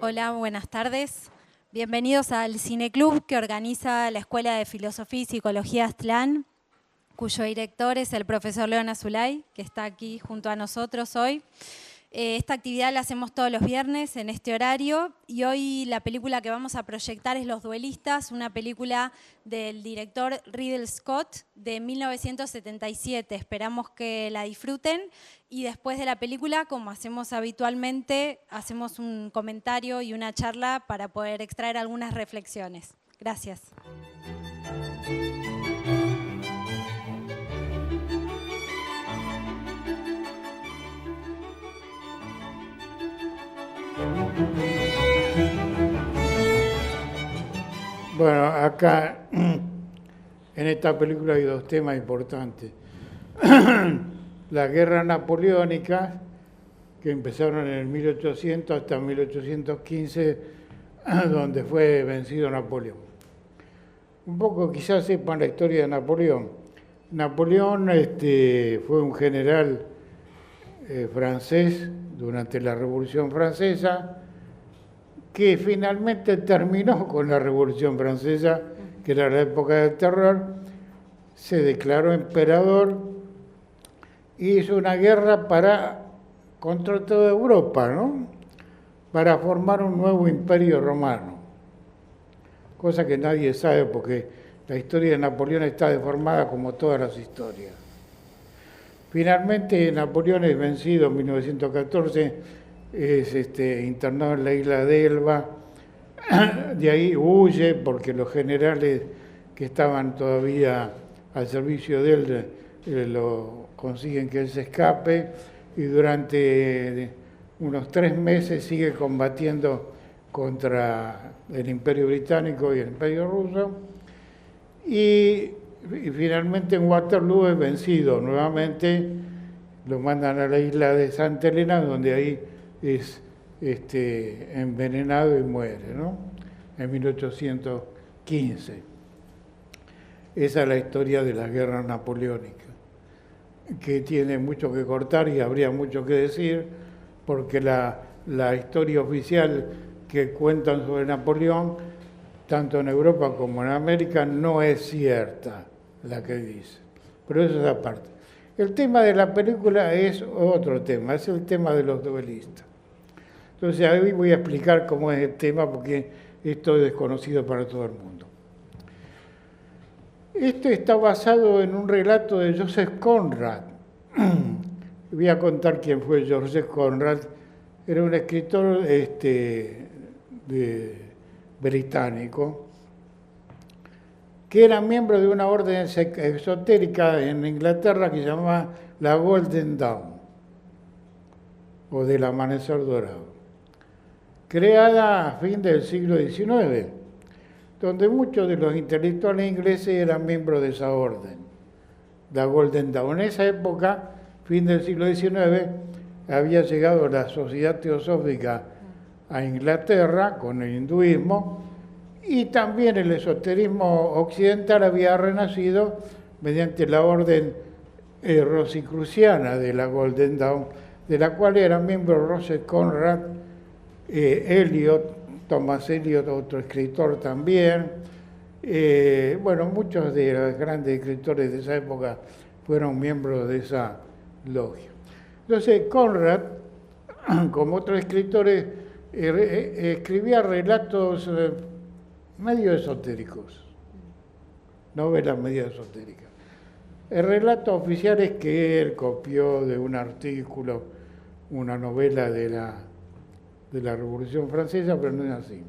Hola, buenas tardes. Bienvenidos al Cineclub que organiza la Escuela de Filosofía y Psicología Aztlán, cuyo director es el profesor León Azulay, que está aquí junto a nosotros hoy. Esta actividad la hacemos todos los viernes en este horario y hoy la película que vamos a proyectar es Los Duelistas, una película del director Ridley Scott de 1977. Esperamos que la disfruten y después de la película, como hacemos habitualmente, hacemos un comentario y una charla para poder extraer algunas reflexiones. Gracias. Bueno, acá en esta película hay dos temas importantes. La guerra napoleónica, que empezaron en el 1800 hasta 1815, donde fue vencido Napoleón. Un poco quizás sepan la historia de Napoleón. Napoleón fue un general francés durante la Revolución Francesa, que finalmente terminó con la Revolución Francesa, que era la época del terror, se declaró emperador y hizo una guerra contra toda Europa, ¿no? Para formar un nuevo imperio romano, cosa que nadie sabe porque la historia de Napoleón está deformada como todas las historias. Finalmente Napoleón es vencido en 1914, es internado en la isla de Elba, de ahí huye porque los generales que estaban todavía al servicio de él lo consiguen que él se escape y durante unos 3 meses sigue combatiendo contra el Imperio Británico y el Imperio Ruso y finalmente en Waterloo es vencido nuevamente, lo mandan a la isla de Santa Elena donde ahí es envenenado y muere, ¿no? En 1815. Esa es la historia de la guerra napoleónica, que tiene mucho que cortar y habría mucho que decir, porque la historia oficial que cuentan sobre Napoleón, tanto en Europa como en América, no es cierta la que dice. Pero eso es aparte. El tema de la película es otro tema, es el tema de los duelistas. Entonces, hoy voy a explicar cómo es el tema, porque esto es desconocido para todo el mundo. Esto está basado en un relato de Joseph Conrad. Voy a contar quién fue Joseph Conrad. Era un escritor británico que era miembro de una orden esotérica en Inglaterra que se llamaba la Golden Dawn, o del Amanecer Dorado, creada a fin del siglo XIX, donde muchos de los intelectuales ingleses eran miembros de esa orden, la Golden Dawn. En esa época, fin del siglo XIX, había llegado la Sociedad Teosófica a Inglaterra con el hinduismo y también el esoterismo occidental había renacido mediante la orden rosicruciana de la Golden Dawn, de la cual eran miembros Joseph Conrad, Thomas Eliot, otro escritor también. Muchos de los grandes escritores de esa época fueron miembros de esa logia. Entonces, Conrad, como otros escritores, escribía relatos medio esotéricos, novelas medio esotéricas. El relato oficial es que él copió de un artículo una novela de la Revolución Francesa, pero no es así.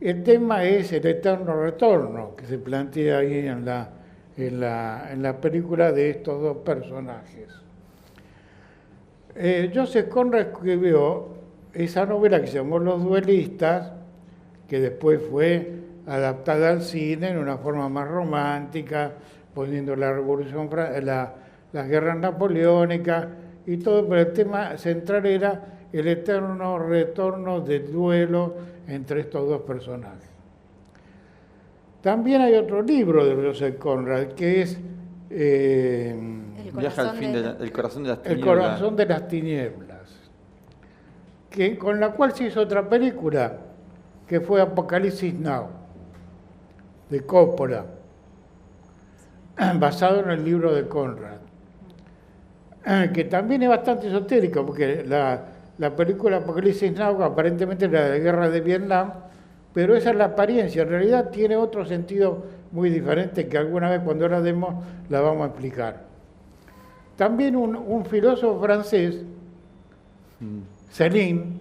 El tema es el eterno retorno que se plantea ahí en la película de estos dos personajes. Joseph Conrad escribió esa novela que se llamó Los Duelistas, que después fue adaptada al cine en una forma más romántica, poniendo la Revolución, las guerras napoleónicas y todo, pero el tema central era el eterno retorno del duelo entre estos dos personajes. También hay otro libro de Joseph Conrad, que es El corazón de las tinieblas. El corazón de las tinieblas, con la cual se hizo otra película, que fue Apocalipsis Now, de Coppola, basado en el libro de Conrad, que también es bastante esotérico, porque la película Apocalipsis Now aparentemente era de guerra de Vietnam, pero esa es la apariencia, en realidad tiene otro sentido muy diferente que alguna vez cuando la demos la vamos a explicar. También un filósofo francés, Céline,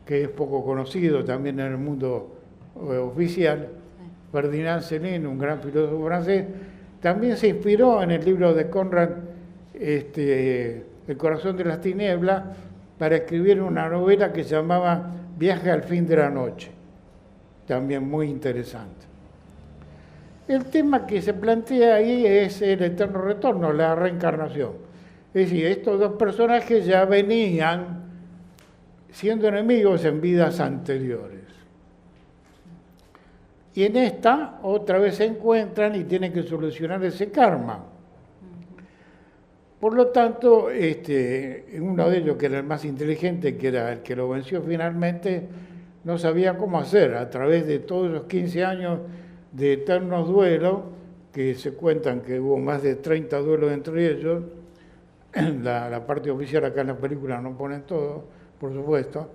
que es poco conocido también en el mundo oficial, Ferdinand Céline, un gran filósofo francés, también se inspiró en el libro de Conrad, El corazón de las tinieblas, para escribir una novela que se llamaba Viaje al fin de la noche, también muy interesante. El tema que se plantea ahí es el eterno retorno, la reencarnación. Es decir, estos dos personajes ya venían siendo enemigos en vidas anteriores. Y en esta otra vez se encuentran y tienen que solucionar ese karma. Por lo tanto, uno de ellos, que era el más inteligente, que era el que lo venció finalmente, no sabía cómo hacer a través de todos los 15 años de eternos duelos, que se cuentan que hubo más de 30 duelos entre ellos. La parte oficial acá en la película no ponen todo, por supuesto.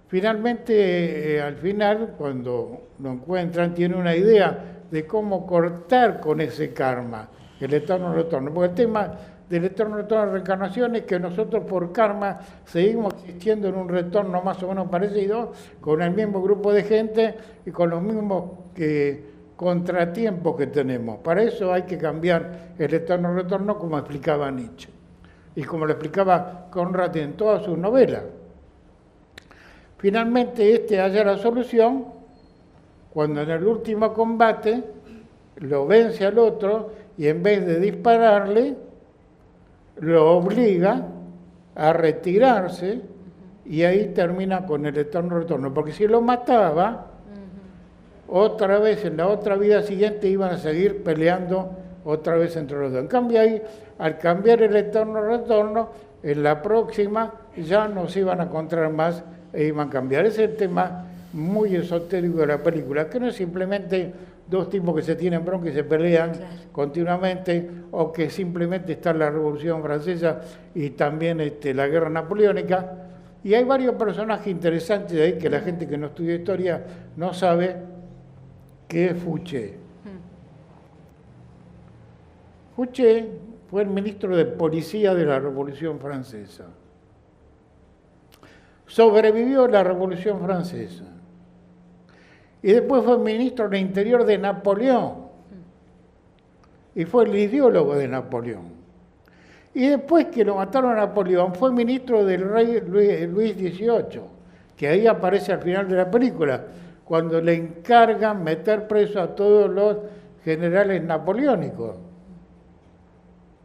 Finalmente, al final, cuando lo encuentran, tiene una idea de cómo cortar con ese karma, el eterno retorno. Porque el tema del eterno retorno de reencarnación es que nosotros por karma seguimos existiendo en un retorno más o menos parecido, con el mismo grupo de gente y con los mismos contratiempos que tenemos. Para eso hay que cambiar el eterno retorno, como explicaba Nietzsche y como lo explicaba Conrad en todas sus novelas. Finalmente halla la solución cuando en el último combate lo vence al otro y en vez de dispararle, lo obliga a retirarse y ahí termina con el eterno retorno. Porque si lo mataba, otra vez en la otra vida siguiente iban a seguir peleando otra vez entre los dos. En cambio ahí, al cambiar el eterno retorno, en la próxima ya no se iban a encontrar más e iban a cambiar. Ese es el tema muy esotérico de la película, que no es simplemente dos tipos que se tienen bronca y se pelean continuamente, o que simplemente está la Revolución Francesa y también la Guerra Napoleónica. Y hay varios personajes interesantes de ahí que la gente que no estudia historia no sabe, que es Fouché. Fouché fue el ministro de Policía de la Revolución Francesa. Sobrevivió a la Revolución Francesa. Y después fue ministro del Interior de Napoleón. Y fue el ideólogo de Napoleón. Y después que lo mataron a Napoleón, fue ministro del rey Luis XVIII, que ahí aparece al final de la película, cuando le encargan meter preso a todos los generales napoleónicos,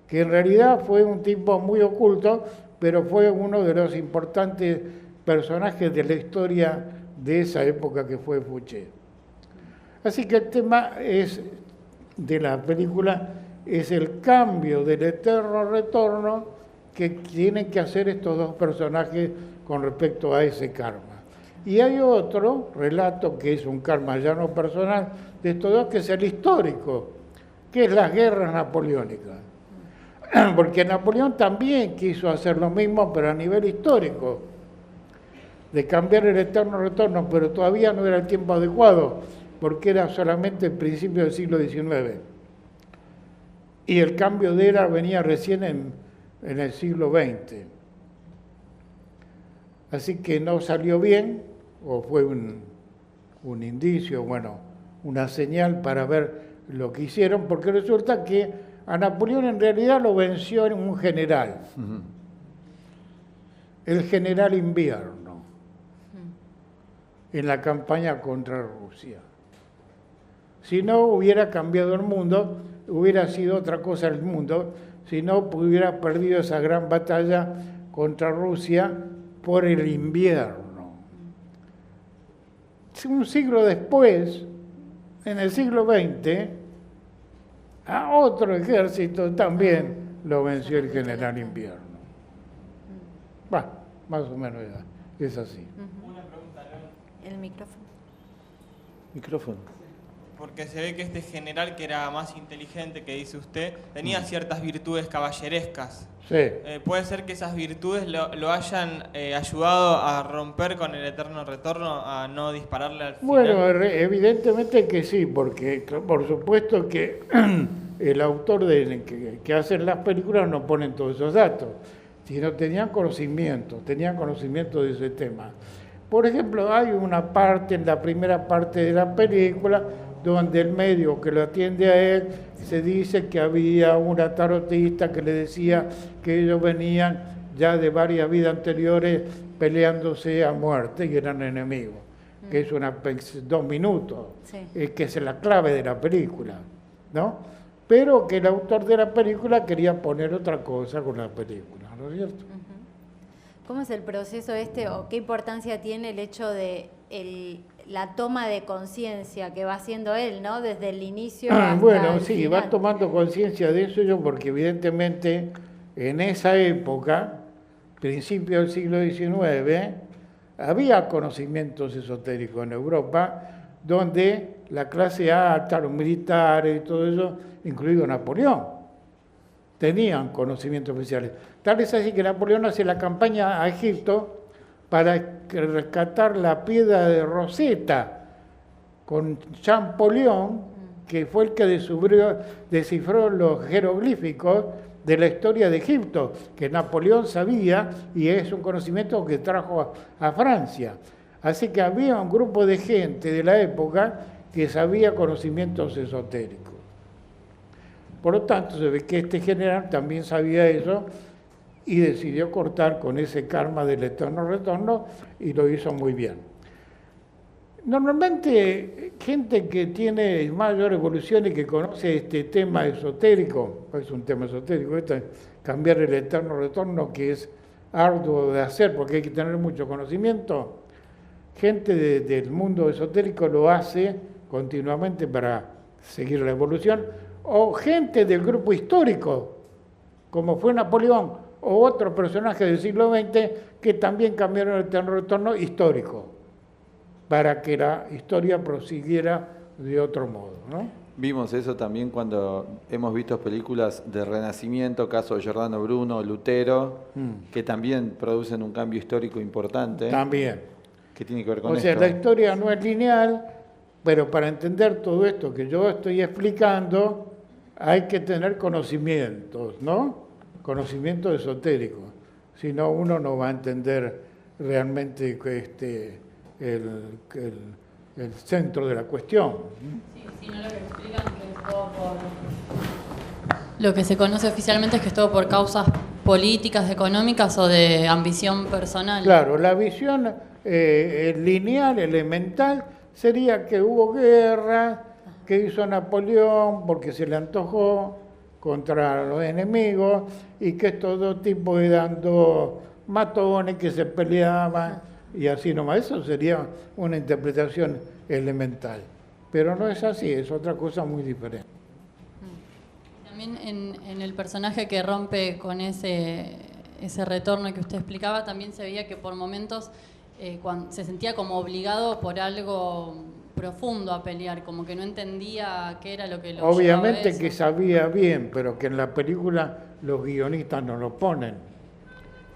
que en realidad fue un tipo muy oculto, pero fue uno de los importantes personajes de la historia de esa época que fue Fouché. Así que el tema de la película es el cambio del eterno retorno que tienen que hacer estos dos personajes con respecto a ese karma. Y hay otro relato que es un karma ya no personal de estos dos, que es el histórico, que es las guerras napoleónicas. Porque Napoleón también quiso hacer lo mismo, pero a nivel histórico, de cambiar el eterno retorno, pero todavía no era el tiempo adecuado, porque era solamente el principio del siglo XIX. Y el cambio de era venía recién en el siglo XX. Así que no salió bien, o fue un indicio, bueno, una señal para ver lo que hicieron, porque resulta que a Napoleón en realidad lo venció en un general, el general Invierno, en la campaña contra Rusia. Si no hubiera cambiado el mundo, hubiera sido otra cosa el mundo, si no hubiera perdido esa gran batalla contra Rusia por el invierno. Un siglo después, en el siglo XX, a otro ejército también lo venció el general Invierno. Bueno, más o menos Es así. Una pregunta, León. El micrófono. Micrófono. Porque se ve que este general, que era más inteligente, que dice usted, tenía ciertas virtudes caballerescas. Sí. ¿Puede ser que esas virtudes lo hayan ayudado a romper con el eterno retorno, a no dispararle al final? Bueno, evidentemente que sí, porque por supuesto que el autor que hace las películas no pone todos esos datos, sino tenían conocimiento de ese tema. Por ejemplo, hay una parte, en la primera parte de la película, donde el médico que lo atiende a él se dice que había una tarotista que le decía que ellos venían ya de varias vidas anteriores peleándose a muerte y eran enemigos, que es 2 minutos, sí, que es la clave de la película, ¿no? Pero que el autor de la película quería poner otra cosa con la película, ¿no es cierto? ¿Cómo es el proceso o qué importancia tiene el hecho de la toma de conciencia que va haciendo él, ¿no? Desde el inicio hasta bueno, el sí, final. Va tomando conciencia de eso porque evidentemente en esa época, principio del siglo XIX, había conocimientos esotéricos en Europa donde la clase alta, los militares y todo eso, incluido Napoleón, tenían conocimientos especiales. Tal es así que Napoleón hace la campaña a Egipto para rescatar la piedra de Rosetta con Champollion, que fue el que descifró los jeroglíficos de la historia de Egipto, que Napoleón sabía y es un conocimiento que trajo a Francia. Así que había un grupo de gente de la época que sabía conocimientos esotéricos. Por lo tanto, se ve que este general también sabía eso y decidió cortar con ese karma del eterno retorno y lo hizo muy bien. Normalmente, gente que tiene mayor evolución y que conoce este tema esotérico, es un tema esotérico, cambiar el eterno retorno, que es arduo de hacer porque hay que tener mucho conocimiento, gente del mundo esotérico lo hace continuamente para seguir la evolución, o gente del grupo histórico, como fue Napoleón, o otro personaje del siglo XX que también cambiaron el eterno retorno histórico, para que la historia prosiguiera de otro modo, ¿no? Vimos eso también cuando hemos visto películas de Renacimiento, caso de Giordano Bruno, Lutero, que también producen un cambio histórico importante. También. ¿Qué tiene que ver con esto? O sea, la historia no es lineal, pero para entender todo esto que yo estoy explicando, hay que tener conocimientos, ¿no? Conocimiento esotérico. Si no, uno no va a entender realmente el centro de la cuestión. Sí, si no, lo que explican que es todo lo que se conoce oficialmente es que es todo por causas políticas, económicas o de ambición personal. Claro, la visión lineal, elemental, sería que hubo guerra, que hizo Napoleón porque se le antojó contra los enemigos y que todo tipo eran dos matones que se peleaban y así nomás. Eso sería una interpretación elemental. Pero no es así, es otra cosa muy diferente. También en el personaje que rompe con ese retorno que usted explicaba, también se veía que por momentos cuando se sentía como obligado por algo profundo a pelear, como que no entendía qué era lo que lo Obviamente llevaba a eso. que sabía bien, pero que en la película los guionistas no lo ponen,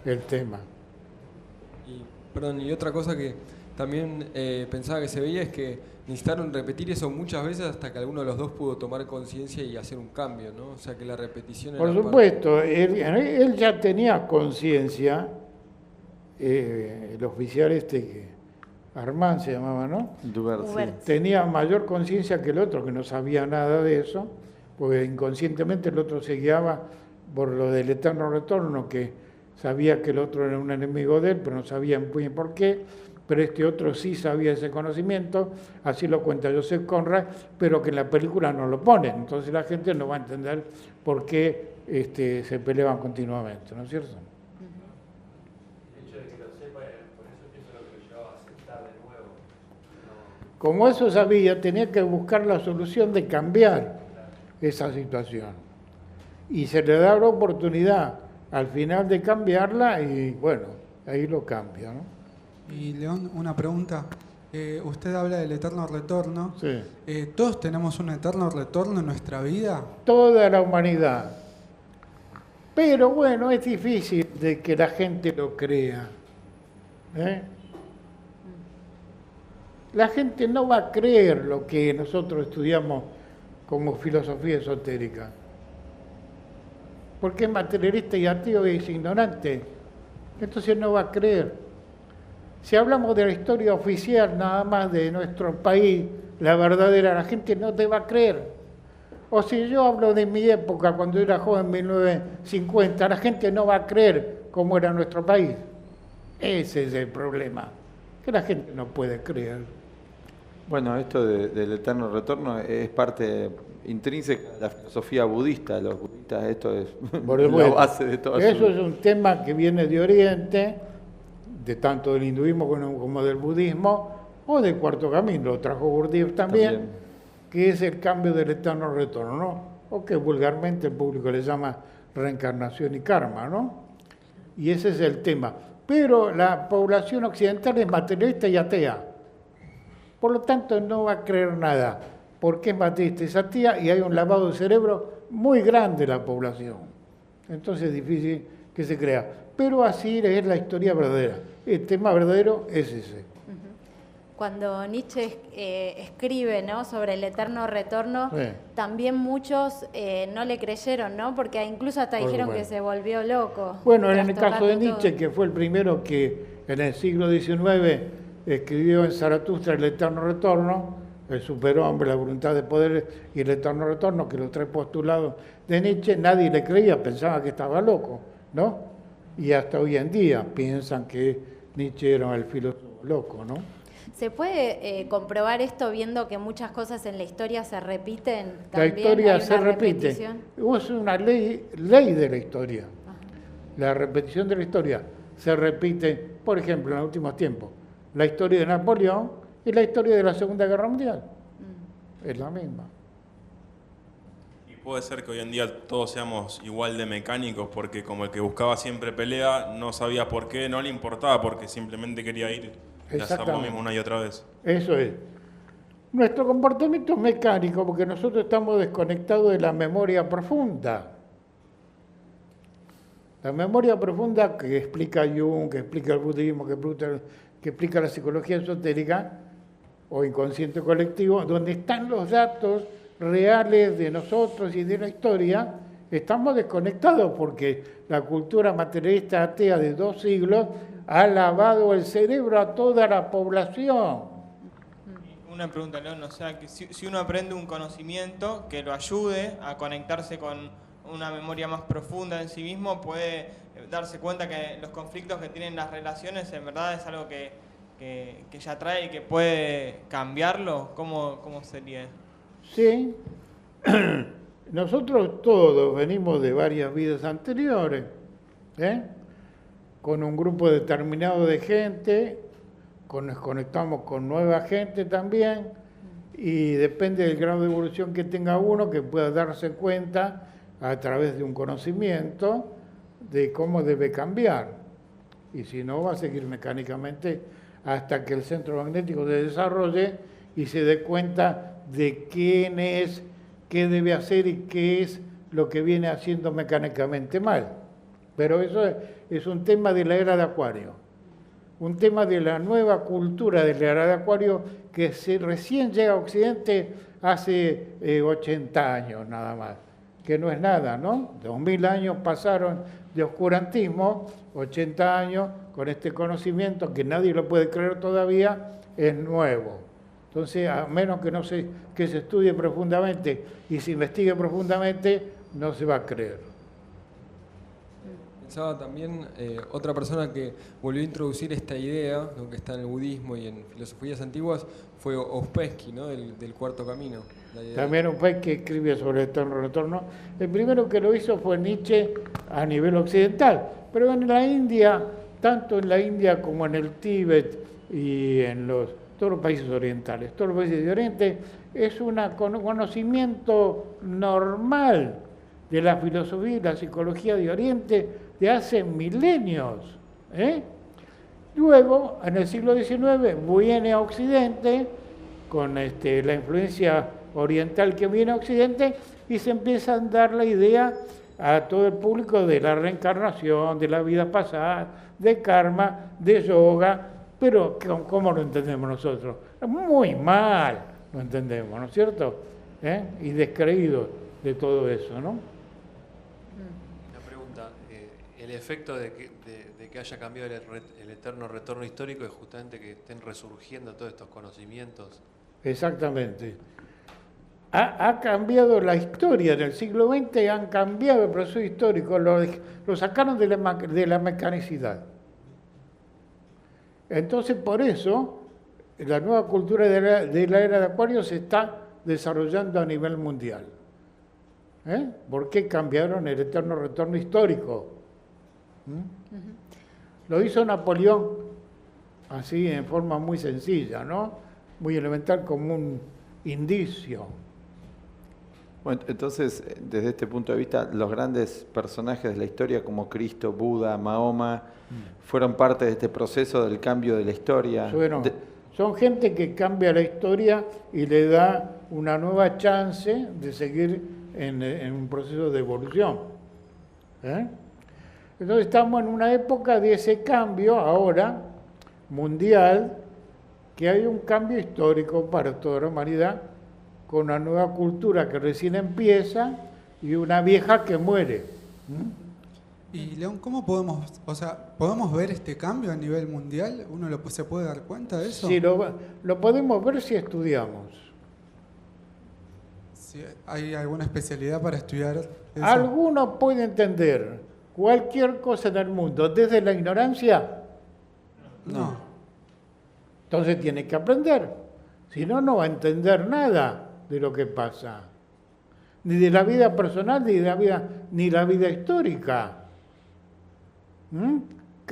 el tema. Y otra cosa que también pensaba que se veía es que necesitaron repetir eso muchas veces hasta que alguno de los dos pudo tomar conciencia y hacer un cambio, ¿no? O sea, que la repetición Por era supuesto, él ya tenía conciencia, el oficial Armand se llamaba, ¿no? Dubert, sí. Tenía mayor conciencia que el otro, que no sabía nada de eso, porque inconscientemente el otro se guiaba por lo del eterno retorno, que sabía que el otro era un enemigo de él, pero no sabía muy bien por qué, pero este otro sí sabía ese conocimiento, así lo cuenta Joseph Conrad, pero que en la película no lo ponen, entonces la gente no va a entender por qué se peleaban continuamente, ¿no es cierto? Como eso sabía, tenía que buscar la solución de cambiar esa situación. Y se le da la oportunidad al final de cambiarla y bueno, ahí lo cambia, ¿no? Y León, una pregunta. Usted habla del eterno retorno. Sí. ¿Todos tenemos un eterno retorno en nuestra vida? Toda la humanidad. Pero bueno, es difícil de que la gente lo crea. La gente no va a creer lo que nosotros estudiamos como filosofía esotérica. Porque es materialista y ateo y es ignorante. Entonces no va a creer. Si hablamos de la historia oficial nada más de nuestro país, la verdadera, la gente no te va a creer. O si yo hablo de mi época, cuando era joven, 1950, la gente no va a creer cómo era nuestro país. Ese es el problema, que la gente no puede creer. Bueno, esto del eterno retorno es parte intrínseca de la filosofía budista. Los budistas, esto es la base de todo eso. Es un tema que viene de Oriente, de tanto del hinduismo como del budismo, o del cuarto camino, lo trajo Gurdjieff también, que es el cambio del eterno retorno, ¿no? O que vulgarmente el público le llama reencarnación y karma, ¿no? Y ese es el tema. Pero la población occidental es materialista y atea. Por lo tanto, no va a creer nada, porque es materialista y atea y hay un lavado de cerebro muy grande en la población. Entonces es difícil que se crea. Pero así es la historia verdadera. El tema verdadero es ese. Cuando Nietzsche escribe, ¿no?, sobre el eterno retorno, Sí. también muchos no le creyeron, ¿no? Porque incluso hasta dijeron que se volvió loco. Bueno, en el caso de trastocando Nietzsche, todo. que fue el primero que en el siglo XIX escribió en Zaratustra el eterno retorno, el superhombre, la voluntad de poder y el eterno retorno, que los tres postulados de Nietzsche, nadie le creía, pensaba que estaba loco, ¿no? Y hasta hoy en día piensan que Nietzsche era el filósofo loco, ¿no? ¿Se puede comprobar esto viendo que muchas cosas en la historia se repiten? La ¿También historia hay se una repite. repetición? Es una ley de la historia. La repetición de la historia se repite, por ejemplo, en los últimos tiempos, la historia de Napoleón y la historia de la Segunda Guerra Mundial. Es la misma. Y puede ser que hoy en día todos seamos igual de mecánicos, porque como el que buscaba siempre pelea, no sabía por qué, no le importaba, porque simplemente quería ir y hacer lo mismo una y otra vez. Eso es. Nuestro comportamiento es mecánico porque nosotros estamos desconectados de la memoria profunda. La memoria profunda que explica Jung, que explica el budismo, que explica la psicología esotérica o inconsciente colectivo, donde están los datos reales de nosotros y de la historia, estamos desconectados porque la cultura materialista atea de 2 siglos ha lavado el cerebro a toda la población. Una pregunta, León, o sea, que si uno aprende un conocimiento que lo ayude a conectarse con una memoria más profunda en sí mismo, puede darse cuenta que los conflictos que tienen las relaciones en verdad es algo que ya trae y que puede cambiarlo. ¿Cómo sería? Sí, nosotros todos venimos de varias vidas anteriores, con un grupo determinado de gente, nos conectamos con nueva gente también, y depende del grado de evolución que tenga uno, que pueda darse cuenta a través de un conocimiento de cómo debe cambiar. Y si no, va a seguir mecánicamente hasta que el centro magnético se desarrolle y se dé cuenta de quién es, qué debe hacer y qué es lo que viene haciendo mecánicamente mal. Pero eso es un tema de la era de Acuario, un tema de la nueva cultura de la era de Acuario que recién llega a Occidente hace 80 años nada más, que no es nada, ¿no? 2000 años pasaron de oscurantismo, 80 años con este conocimiento que nadie lo puede creer todavía, es nuevo. Entonces, a menos que se estudie profundamente y se investigue profundamente, no se va a creer. Pensaba también, otra persona que volvió a introducir esta idea, ¿no?, que está en el budismo y en filosofías antiguas, fue Ouspensky, ¿no?, del cuarto camino. También un país que escribe sobre el eterno retorno. El primero que lo hizo fue Nietzsche a nivel occidental, pero en la India, tanto en la India como en el Tíbet y en todos los países orientales, todos los países de Oriente, es un conocimiento normal de la filosofía y la psicología de Oriente de hace milenios. Luego, en el siglo XIX, viene a Occidente, con la influencia oriental que viene a Occidente, y se empieza a dar la idea a todo el público de la reencarnación, de la vida pasada, de karma, de yoga, pero ¿cómo lo entendemos nosotros? Muy mal lo entendemos, ¿no es cierto? Y descreídos de todo eso, ¿no? Una pregunta, el efecto de que haya cambiado el eterno retorno histórico es justamente que estén resurgiendo todos estos conocimientos. Exactamente. Ha cambiado la historia del siglo XX, han cambiado el proceso histórico, lo sacaron de la mecanicidad. Entonces, por eso, la nueva cultura de la era de Acuario se está desarrollando a nivel mundial. ¿Por qué cambiaron el eterno retorno histórico? Lo hizo Napoleón, así en forma muy sencilla, ¿no? Muy elemental, como un indicio. Bueno, entonces, desde este punto de vista, los grandes personajes de la historia como Cristo, Buda, Mahoma, fueron parte de este proceso del cambio de la historia. Bueno, son gente que cambia la historia y le da una nueva chance de seguir en un proceso de evolución. Entonces estamos en una época de ese cambio ahora, mundial, que hay un cambio histórico para toda la humanidad, con una nueva cultura que recién empieza y una vieja que muere. Y León, ¿cómo podemos ver este cambio a nivel mundial? ¿Uno se puede dar cuenta de eso? Sí, lo podemos ver si estudiamos. ¿Sí? ¿Hay alguna especialidad para estudiar eso? ¿Alguno puede entender cualquier cosa en el mundo desde la ignorancia? No. Entonces tiene que aprender. Si no, no va a entender nada de lo que pasa. Ni de la vida personal, ni la vida histórica.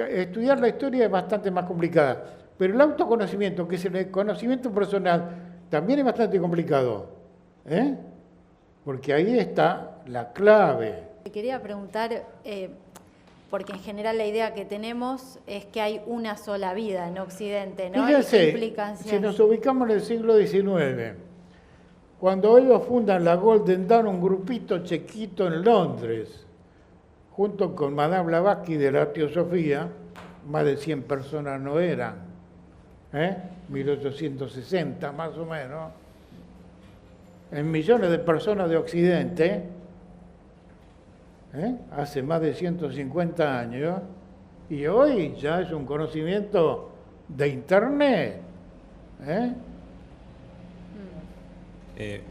Estudiar la historia es bastante más complicada. Pero el autoconocimiento, que es el conocimiento personal, también es bastante complicado. Porque ahí está la clave. Te quería preguntar, porque en general la idea que tenemos es que hay una sola vida en Occidente, ¿no? Fíjense, si nos ubicamos en el siglo XIX, cuando ellos fundan la Golden Dawn, un grupito chiquito en Londres, junto con Madame Blavatsky de la Teosofía, más de 100 personas no eran, 1860 más o menos, en millones de personas de Occidente, hace más de 150 años, y hoy ya es un conocimiento de Internet.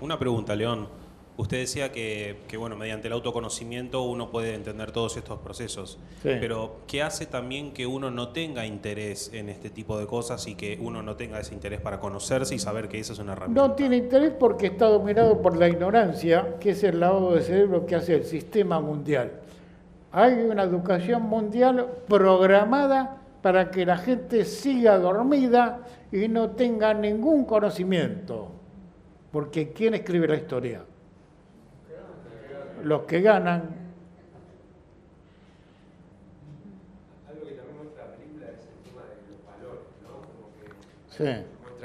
Una pregunta, León. Usted decía que bueno, mediante el autoconocimiento uno puede entender todos estos procesos. Sí. Pero ¿qué hace también que uno no tenga interés en este tipo de cosas y que uno no tenga ese interés para conocerse y saber que esa es una herramienta? No tiene interés porque está dominado por la ignorancia, que es el lavado de cerebro que hace el sistema mundial. Hay una educación mundial programada para que la gente siga dormida y no tenga ningún conocimiento. Porque ¿quién escribe la historia? Los que ganan. Algo que también muestra la película es el tema de los valores, ¿no? Como que Sí.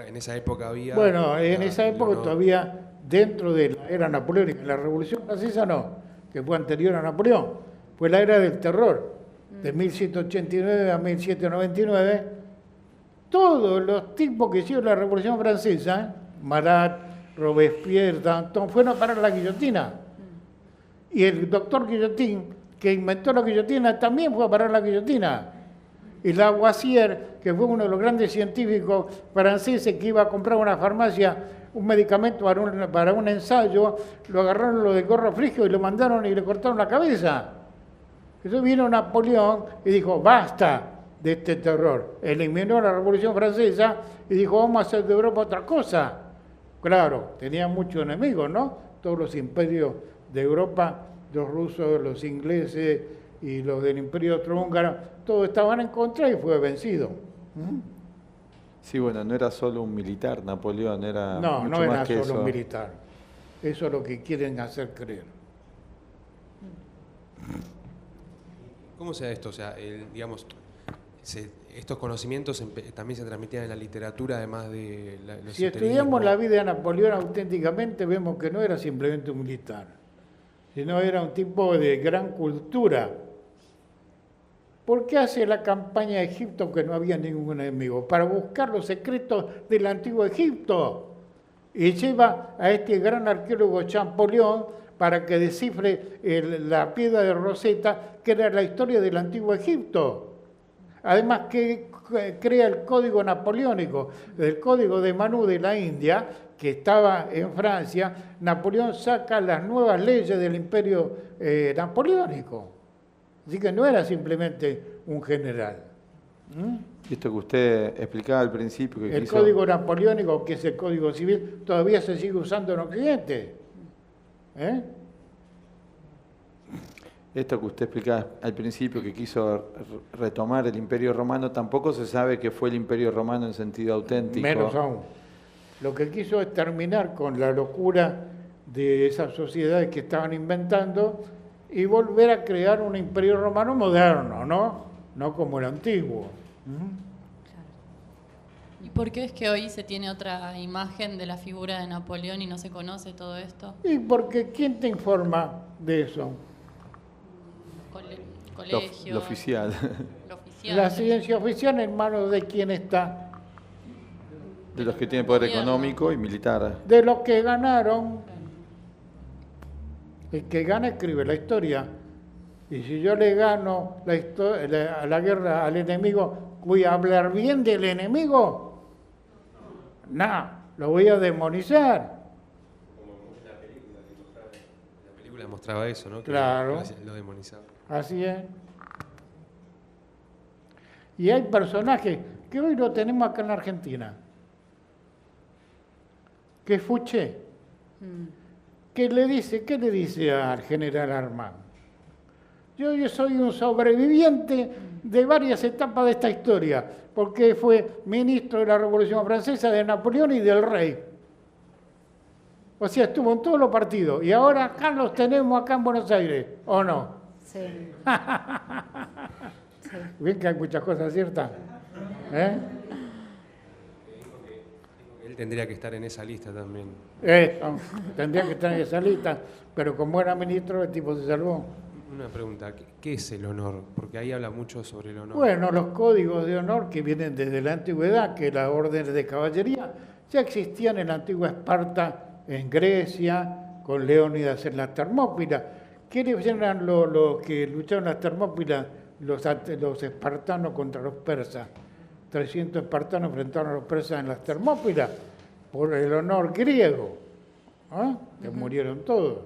En esa época había... Bueno, en esa época todavía, dentro de la era napoleónica, la Revolución Francesa no, que fue anterior a Napoleón, fue la era del terror, de 1789 a 1799. Todos los tipos que hicieron la Revolución Francesa, Marat, Robespierre, Danton, fueron a parar la guillotina. Y el doctor Guillotín, que inventó la guillotina, también fue a parar la guillotina. Y Lavoisier, que fue uno de los grandes científicos franceses que iba a comprar una farmacia, un medicamento para un ensayo, lo agarraron lo de gorro frigio y lo mandaron y le cortaron la cabeza. Entonces vino Napoleón y dijo, basta de este terror. Eliminó la Revolución Francesa y dijo, vamos a hacer de Europa otra cosa. Claro, tenía muchos enemigos, ¿no? Todos los imperios de Europa, los rusos, los ingleses y los del Imperio Austrohúngaro, todos estaban en contra y fue vencido. Sí, bueno, no era solo un militar, Napoleón, era no, mucho no era más que solo eso. un militar. Eso es lo que quieren hacer creer. ¿Cómo se da esto? O sea, digamos, estos conocimientos también se transmitían en la literatura, además de los Si estudiamos la vida de Napoleón auténticamente, vemos que no era simplemente un militar, sino era un tipo de gran cultura. ¿Por qué hace la campaña de Egipto que no había ningún enemigo? Para buscar los secretos del antiguo Egipto. Y lleva a este gran arqueólogo Champollion para que descifre la piedra de Rosetta, que era la historia del antiguo Egipto. Además que crea el código napoleónico, el código de Manú de la India, que estaba en Francia. Napoleón saca las nuevas leyes del imperio napoleónico. Así que no era simplemente un general. Esto que usted explicaba al principio. Que el código napoleónico, que es el código civil, todavía se sigue usando en Occidente. Esto que usted explicaba al principio, que quiso retomar el Imperio Romano, tampoco se sabe que fue el Imperio Romano en sentido auténtico. Menos aún. Lo que quiso es terminar con la locura de esas sociedades que estaban inventando y volver a crear un Imperio Romano moderno, no como el antiguo. ¿Y por qué es que hoy se tiene otra imagen de la figura de Napoleón y no se conoce todo esto? Y porque ¿quién te informa de eso? Colegio. Lo oficial. La ciencia oficial en manos de quién está. De los que tienen poder económico y militar. De los que ganaron. El que gana escribe la historia. Y si yo le gano la guerra al enemigo, ¿voy a hablar bien del enemigo? No, lo voy a demonizar. Como en la película mostraba eso, ¿no? Que claro. Lo demonizaba. Así es. Y hay personajes que hoy lo tenemos acá en la Argentina. Que es Fouché. ¿Qué le dice al general Armand? Yo soy un sobreviviente de varias etapas de esta historia, porque fue ministro de la Revolución Francesa, de Napoleón y del rey. O sea, estuvo en todos los partidos. Y ahora acá los tenemos acá en Buenos Aires, ¿o no? Sí. Sí. Ven que hay muchas cosas ciertas. Él tendría que estar en esa lista también. Tendría que estar en esa lista, pero como era ministro, el tipo se salvó. Una pregunta, ¿qué es el honor? Porque ahí habla mucho sobre el honor. Bueno, los códigos de honor que vienen desde la antigüedad, que las órdenes de caballería, ya existían en la antigua Esparta, en Grecia, con Leónidas en las Termópilas. ¿Quiénes eran los que lucharon en las Termópilas? Los espartanos contra los persas. 300 espartanos enfrentaron a los persas en las Termópilas por el honor griego, que murieron todos.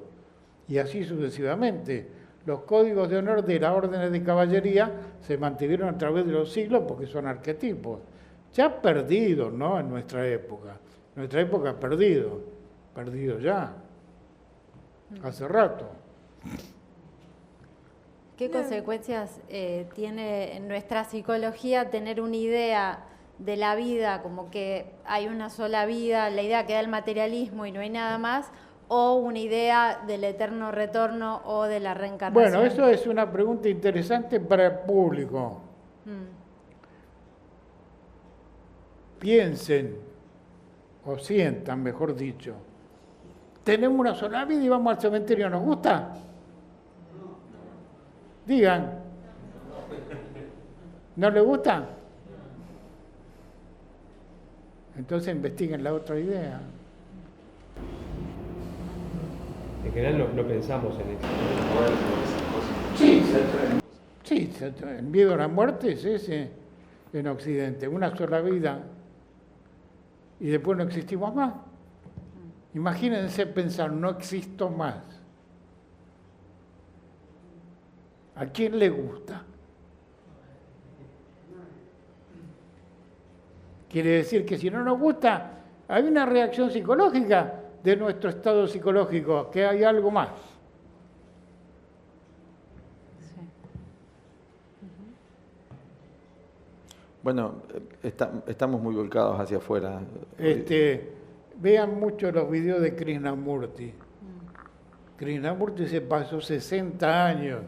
Y así sucesivamente. Los códigos de honor de las órdenes de caballería se mantuvieron a través de los siglos porque son arquetipos. Ya perdidos, ¿no? En nuestra época. Nuestra época perdido ya. Hace rato. ¿Qué consecuencias tiene en nuestra psicología tener una idea de la vida, como que hay una sola vida, la idea que da el materialismo y no hay nada más, o una idea del eterno retorno o de la reencarnación? Bueno, eso es una pregunta interesante para el público. Piensen, o sientan, mejor dicho. Tenemos una sola vida y vamos al cementerio, ¿nos gusta? Digan. ¿No les gusta? Entonces investiguen la otra idea. En general no pensamos en eso. Sí, el miedo a la muerte es ese en Occidente, una sola vida y después no existimos más. Imagínense pensar, no existo más. ¿A quién le gusta? Quiere decir que si no nos gusta, hay una reacción psicológica de nuestro estado psicológico, que hay algo más. Sí. Bueno, estamos muy volcados hacia afuera. Vean mucho los videos de Krishnamurti. Krishnamurti se pasó 60 años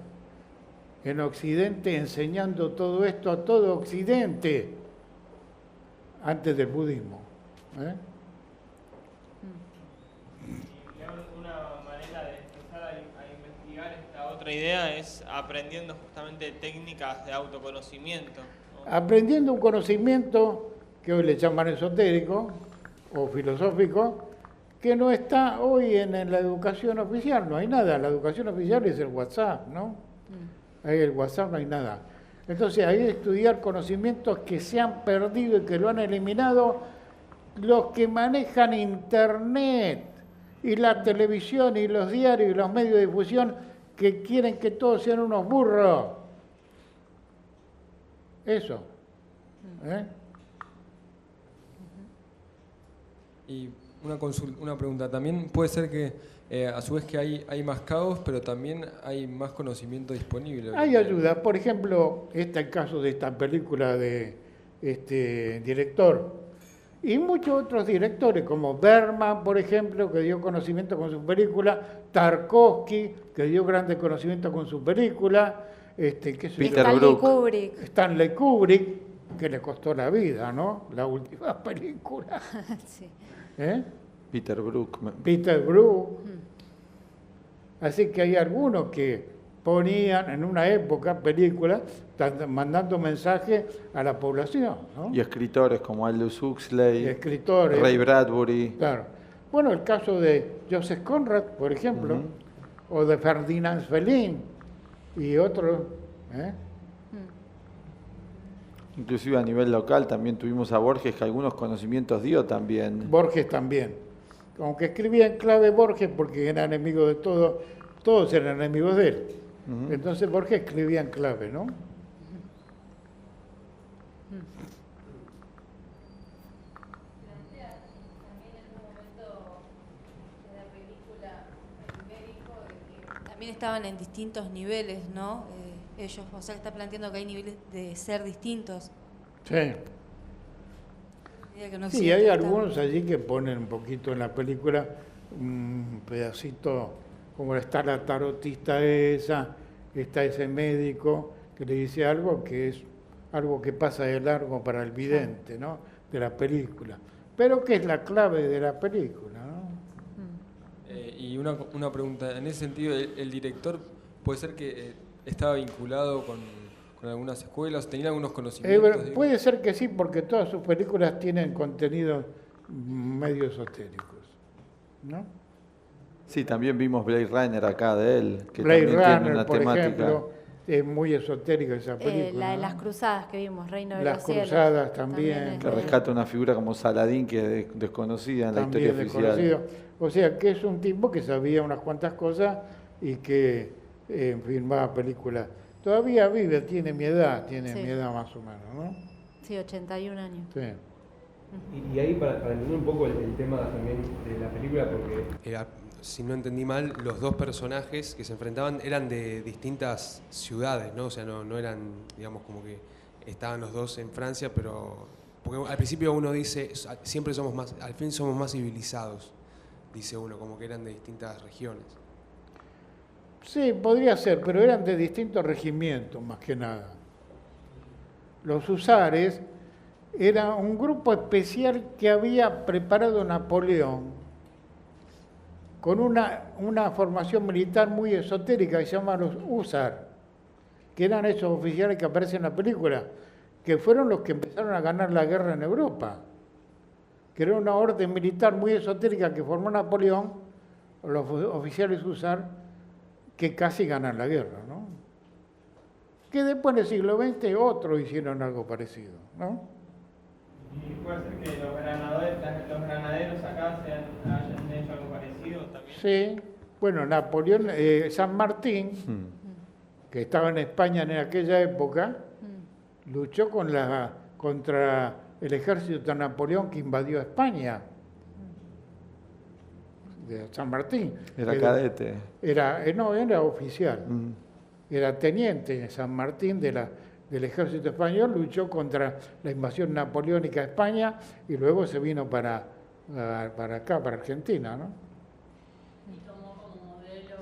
en Occidente enseñando todo esto a todo Occidente antes del budismo. Una manera de empezar a investigar esta otra idea es aprendiendo justamente técnicas de autoconocimiento, ¿no? Aprendiendo un conocimiento que hoy le llaman esotérico o filosófico, que no está hoy en la educación oficial, no hay nada. La educación oficial es el WhatsApp, ¿no? Ahí el WhatsApp no hay nada. Entonces hay que estudiar conocimientos que se han perdido y que lo han eliminado los que manejan Internet y la televisión y los diarios y los medios de difusión, que quieren que todos sean unos burros. Eso. Y una pregunta, también puede ser que a su vez que hay más caos, pero también hay más conocimiento disponible. Hay ayuda, por ejemplo, el caso de esta película de este director, y muchos otros directores, como Bergman, por ejemplo, que dio conocimiento con su película, Tarkovsky, que dio grandes conocimientos con su película, Stanley Kubrick, que le costó la vida, ¿no? La última película. Sí. Peter Brook. Así que hay algunos que ponían en una época películas mandando mensajes a la población, ¿no? Y escritores como Aldous Huxley, escritores, Ray Bradbury. Claro. Bueno, el caso de Joseph Conrad, por ejemplo, o de Ferdinand Svelin y otros. Inclusive a nivel local también tuvimos a Borges, que algunos conocimientos dio también. Borges también. Aunque escribía en clave Borges porque era enemigo de todos eran enemigos de él. Entonces Borges escribía en clave, ¿no? También estaban en distintos niveles, ¿no? Ellos, o sea, está planteando que hay niveles de ser distintos. Sí. Sí, hay algunos allí que ponen un poquito en la película un pedacito, como está la tarotista esa, está ese médico que le dice algo que es algo que pasa de largo para el vidente, ¿no? De la película. Pero que es la clave de la película, ¿no? Y una pregunta, en ese sentido, ¿el director puede ser que estaba vinculado con algunas escuelas, tenía algunos conocimientos? Puede ser que sí, porque todas sus películas tienen contenidos medio esotéricos, ¿no? Sí, también vimos Blade Runner acá de él, que Blade también Runner, tiene una por temática. Ejemplo, es muy esotérica esa película. La de ¿no? las cruzadas que vimos, Reino de las los Cielos. Las cruzadas también. Que rescata una figura como Saladín, que es desconocida en la historia oficial. O sea, que es un tipo que sabía unas cuantas cosas y que filmaba películas. Todavía vive, tiene mi edad más o menos, ¿no? Sí, 81 años. Sí. Y ahí para entender un poco el tema también de la película, porque si no entendí mal, los dos personajes que se enfrentaban eran de distintas ciudades, ¿no? O sea, no eran, digamos, como que estaban los dos en Francia, pero... Porque al principio uno dice, siempre somos más, al fin somos más civilizados, dice uno, como que eran de distintas regiones. Sí, podría ser, pero eran de distintos regimientos, más que nada. Los húsares era un grupo especial que había preparado Napoleón con una formación militar muy esotérica que se llama los húsar, que eran esos oficiales que aparecen en la película, que fueron los que empezaron a ganar la guerra en Europa, que era una orden militar muy esotérica que formó Napoleón, los oficiales húsar, que casi ganan la guerra, ¿no? Que después del siglo XX otros hicieron algo parecido, ¿no? Y puede ser que los granaderos acá hayan hecho algo parecido también. Sí, bueno, Napoleón, San Martín, que estaba en España en aquella época, luchó contra el ejército de Napoleón que invadió España. De San Martín. Era cadete. No, era oficial. Era teniente San Martín del ejército español, luchó contra la invasión napoleónica a España y luego se vino para acá, para Argentina, ¿no? Y tomó como modelo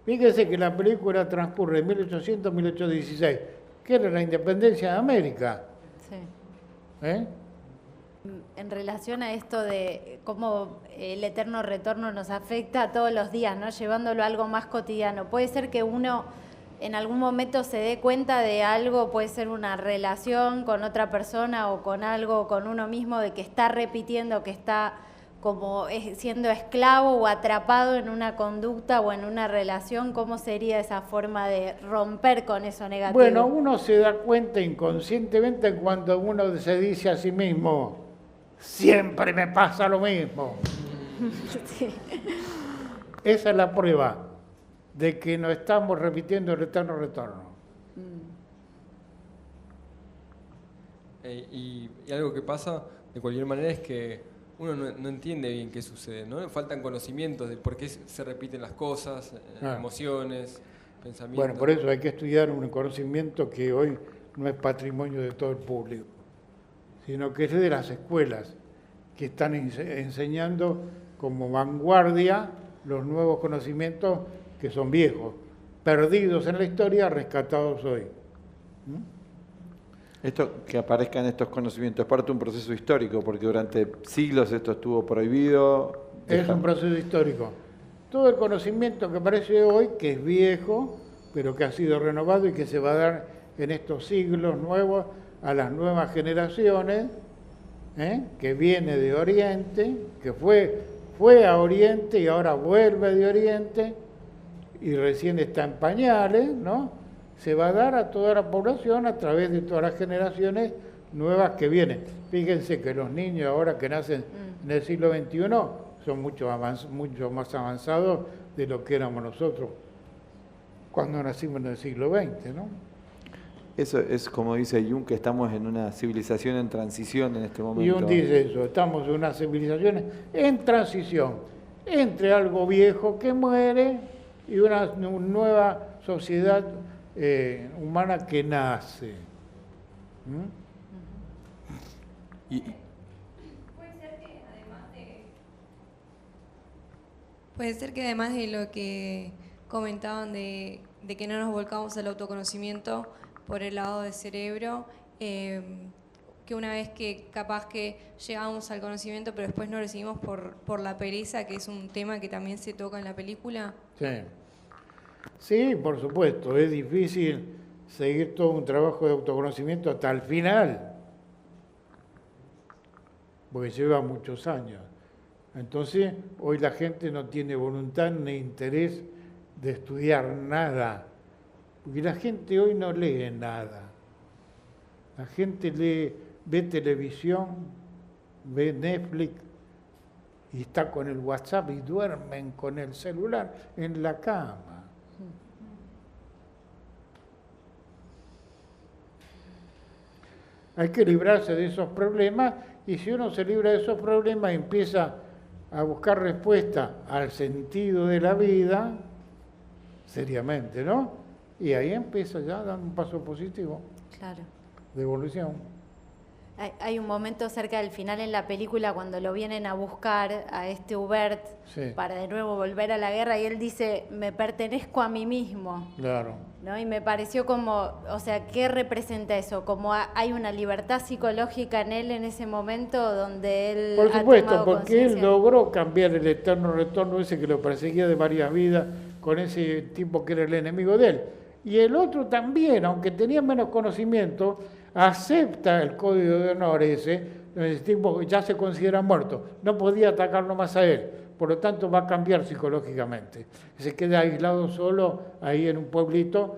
Fíjese que la película transcurre en 1800 1816, que era la independencia de América. Sí. ¿Eh? En relación a esto de cómo el eterno retorno nos afecta todos los días, ¿no? Llevándolo a algo más cotidiano. Puede ser que uno en algún momento se dé cuenta de algo, puede ser una relación con otra persona o con algo, con uno mismo, de que está repitiendo, que está como siendo esclavo o atrapado en una conducta o en una relación. ¿Cómo sería esa forma de romper con eso negativo? Bueno, uno se da cuenta inconscientemente cuando uno se dice a sí mismo, siempre me pasa lo mismo. Sí. Esa es la prueba de que no estamos repitiendo el eterno retorno. Y algo que pasa de cualquier manera es que uno no entiende bien qué sucede, ¿no? Faltan conocimientos de por qué se repiten las cosas, emociones, pensamientos. Bueno, por eso hay que estudiar un conocimiento que hoy no es patrimonio de todo el público, sino que es de las escuelas que están enseñando como vanguardia los nuevos conocimientos que son viejos, perdidos en la historia, rescatados hoy. Esto que aparezcan estos conocimientos es parte de un proceso histórico, porque durante siglos esto estuvo prohibido. Es un proceso histórico. Todo el conocimiento que aparece hoy, que es viejo, pero que ha sido renovado y que se va a dar en estos siglos nuevos a las nuevas generaciones, que viene de Oriente, que fue a Oriente y ahora vuelve de Oriente y recién está en pañales, ¿no? Se va a dar a toda la población a través de todas las generaciones nuevas que vienen. Fíjense que los niños ahora que nacen en el siglo XXI son mucho más avanzados de lo que éramos nosotros cuando nacimos en el siglo XX, ¿no? Eso es como dice Jung, que estamos en una civilización en transición en este momento. Jung dice eso, estamos en una civilización en transición entre algo viejo que muere y una nueva sociedad humana que nace. Puede ser que además de lo que comentaban de que no nos volcamos al autoconocimiento por el lado del cerebro, que una vez que capaz que llegamos al conocimiento pero después no lo recibimos por la pereza, que es un tema que también se toca en la película. Sí. Sí, por supuesto, es difícil seguir todo un trabajo de autoconocimiento hasta el final, porque lleva muchos años. Entonces, hoy la gente no tiene voluntad ni interés de estudiar nada, porque la gente hoy no lee nada. La gente ve televisión, ve Netflix y está con el WhatsApp y duermen con el celular en la cama. Hay que librarse de esos problemas y si uno se libra de esos problemas y empieza a buscar respuesta al sentido de la vida, seriamente, ¿no? Y ahí empieza ya dando un paso positivo. Claro. De evolución. Hay un momento cerca del final en la película cuando lo vienen a buscar a este Hubert para de nuevo volver a la guerra y él dice, me pertenezco a mí mismo. Claro. ¿No? Y me pareció como, o sea, ¿qué representa eso? Como hay una libertad psicológica en él en ese momento donde él Por supuesto, ha tomado porque él conciencia. logró cambiar el eterno retorno ese que lo perseguía de varias vidas con ese tipo que era el enemigo de él. Y el otro también, aunque tenía menos conocimiento, acepta el código de honor ese tipo ya se considera muerto, no podía atacarlo más a él, por lo tanto va a cambiar psicológicamente. Se queda aislado solo ahí en un pueblito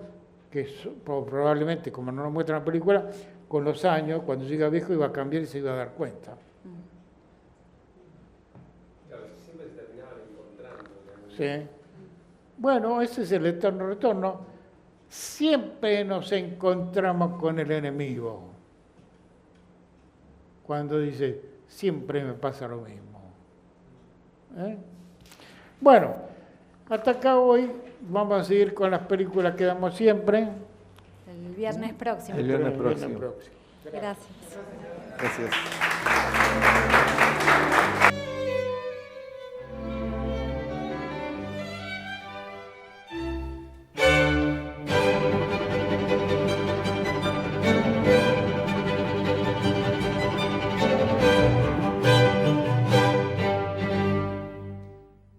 que probablemente, como no nos muestra en la película, con los años, cuando llega viejo iba a cambiar y se iba a dar cuenta. Claro, siempre se terminaban encontrando. Sí. Bueno, ese es el eterno retorno. Siempre nos encontramos con el enemigo. Cuando dice, siempre me pasa lo mismo. Bueno, hasta acá hoy vamos a seguir con las películas que damos siempre. El viernes próximo. El viernes próximo. Gracias. Gracias.